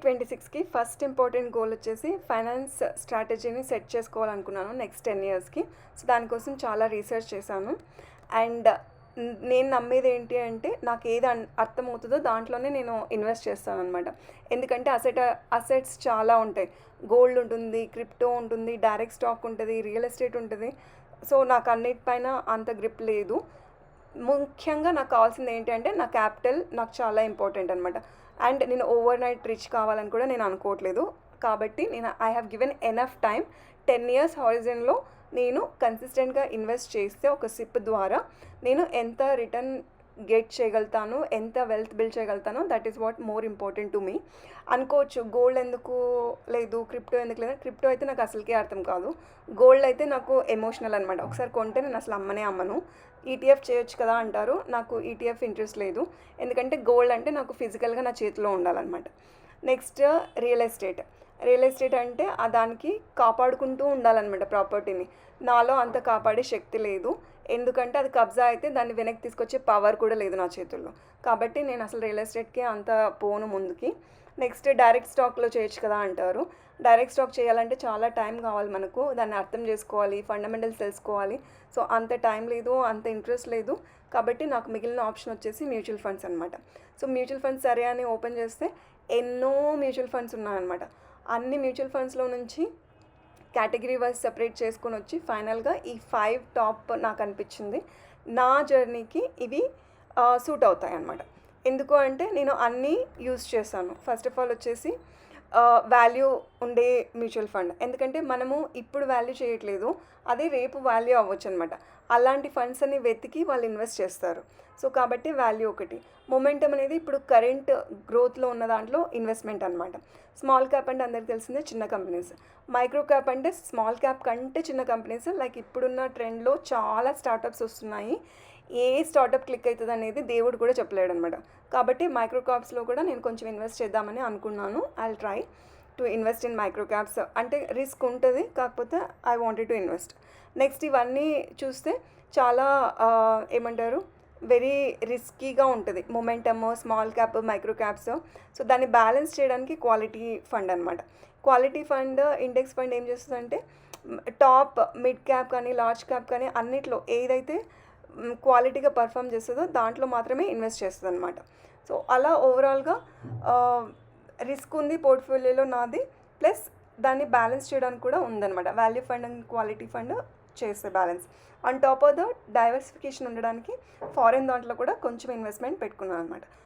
26కి first important goal వచ్చేసి finance స్ట్రాటజీని set చేసుకోవాలనుకున్నాను next 10 ఇయర్స్కి. So దానికోసం చాలా రీసెర్చ్ చేశాను. అండ్ నేను నమ్మేది ఏంటి అంటే నాకు ఏది అర్థమవుతుందో దాంట్లోనే నేను ఇన్వెస్ట్ చేస్తాను అనమాట. ఎందుకంటే అసెట్స్ చాలా ఉంటాయి. గోల్డ్ ఉంటుంది, క్రిప్టో ఉంటుంది, డైరెక్ట్ స్టాక్ ఉంటుంది, రియల్ ఎస్టేట్ ఉంటుంది. సో నాకు అన్నిటిపైన అంత గ్రిప్ లేదు. ముఖ్యంగా నాకు కావాల్సింది ఏంటి అంటే నా క్యాపిటల్ నాకు చాలా ఇంపార్టెంట్ అనమాట. అండ్ నేను ఓవర్ నైట్ రిచ్ కావాలని కూడా నేను అనుకోవట్లేదు. కాబట్టి I have given enough time. 10 years హారిజన్లో నేను కన్సిస్టెంట్గా ఇన్వెస్ట్ చేస్తే ఒక సిప్ ద్వారా నేను ఎంత రిటర్న్ గెట్ చేయగలుగుతాను, ఎంత వెల్త్ బిల్డ్ చేయగలుగుతానో that is what more important to me. అనుకోవచ్చు గోల్డ్ ఎందుకు లేదు, క్రిప్టో ఎందుకు లేదు. క్రిప్టో అయితే నాకు అసలుకే అర్థం కాదు. గోల్డ్ అయితే నాకు ఎమోషనల్ అనమాట. ఒకసారి కొంటే నేను అసలు అమ్మను. ఈటీఎఫ్ చేయొచ్చు కదా అంటారు. నాకు ఈటీఎఫ్ ఇంట్రెస్ట్ లేదు. ఎందుకంటే గోల్డ్ అంటే నాకు ఫిజికల్గా నా చేతిలో ఉండాలన్నమాట. నెక్స్ట్ రియల్ ఎస్టేట్ అంటే దానికి కాపాడుకుంటూ ఉండాలన్నమాట ప్రాపర్టీని. నాలో అంత కాపాడే శక్తి లేదు. ఎందుకంటే అది కబ్జా అయితే దాన్ని వెనక్కి తీసుకొచ్చే పవర్ కూడా లేదు నా చేతుల్లో. కాబట్టి నేను అసలు రియల్ ఎస్టేట్కి అంత పోను ముందుకి. నెక్స్ట్ డైరెక్ట్ స్టాక్లో చేయొచ్చు కదా అంటారు. డైరెక్ట్ స్టాక్ చేయాలంటే చాలా టైం కావాలి మనకు. దాన్ని అర్థం చేసుకోవాలి, ఫండమెంటల్స్ తెలుసుకోవాలి. సో అంత టైం లేదు, అంత ఇంట్రెస్ట్ లేదు. కాబట్టి నాకు మిగిలిన ఆప్షన్ వచ్చేసి మ్యూచువల్ ఫండ్స్ అనమాట. సో మ్యూచువల్ ఫండ్స్ సరే అని ఓపెన్ చేస్తే ఎన్నో మ్యూచువల్ ఫండ్స్ ఉన్నాయన్నమాట. అన్ని మ్యూచువల్ ఫండ్స్లో నుంచి కేటగిరీ వైజ్ సెపరేట్ చేసుకొని వచ్చి ఫైనల్గా ఈ 5 టాప్ నాకు అనిపించింది. నా జర్నీకి ఇవి సూట్ అవుతాయి అన్నమాట. ఎందుకు అంటే నేను అన్నీ యూజ్ చేశాను. ఫస్ట్ ఆఫ్ ఆల్ వచ్చేసి వాల్యూ ఉండే మ్యూచువల్ ఫండ్. ఎందుకంటే మనము ఇప్పుడు వాల్యూ చేయట్లేదు, అదే రేపు వాల్యూ అవ్వచ్చు అనమాట. అలాంటి ఫండ్స్ అని వెతికి వాళ్ళు ఇన్వెస్ట్ చేస్తారు. సో కాబట్టి వాల్యూ ఒకటి. మొమెంటమ్ అనేది ఇప్పుడు కరెంట్ గ్రోత్లో ఉన్న దాంట్లో ఇన్వెస్ట్మెంట్ అనమాట. స్మాల్ క్యాప్ అంటే అందరికీ తెలిసిందే చిన్న కంపెనీస్. మైక్రో క్యాప్ అంటే స్మాల్ క్యాప్ కంటే చిన్న కంపెనీస్. లైక్ ఇప్పుడున్న ట్రెండ్లో చాలా స్టార్టప్స్ వస్తున్నాయి. ఏ స్టార్టప్ క్లిక్ అవుతుంది అనేది దేవుడు కూడా చెప్పలేడు అనమాట. కాబట్టి మైక్రో క్యాప్స్లో కూడా నేను కొంచెం ఇన్వెస్ట్ చేద్దామని అనుకున్నాను. I try to invest in micro caps. అంటే రిస్క్ ఉంటుంది, కాకపోతే I wanted to invest. Next ఇవన్నీ చూస్తే చాలా ఏమంటారు వెరీ రిస్కీగా ఉంటుంది. Momentum, small cap, micro caps. So దాన్ని బ్యాలెన్స్ చేయడానికి క్వాలిటీ ఫండ్ అనమాట. క్వాలిటీ ఫండ్, ఇండెక్స్ ఫండ్ ఏం చేస్తుందంటే టాప్ మిడ్ క్యాప్ కానీ లార్జ్ క్యాప్ కానీ అన్నిట్లో ఏదైతే క్వాలిటీగా పర్ఫామ్ చేస్తుందో దాంట్లో మాత్రమే ఇన్వెస్ట్ చేస్తుంది అనమాట. సో అలా ఓవరాల్గా రిస్క్ ఉంది పోర్ట్ఫోలియోలో నాది, ప్లస్ దాన్ని బ్యాలెన్స్ చేయడానికి కూడా ఉందన్నమాట. Value fund and quality fund చేస్తే balance. On top of the diversification ఉండడానికి ఫారెన్ దాంట్లో కూడా కొంచెం ఇన్వెస్ట్మెంట్ పెట్టుకున్నాను అనమాట.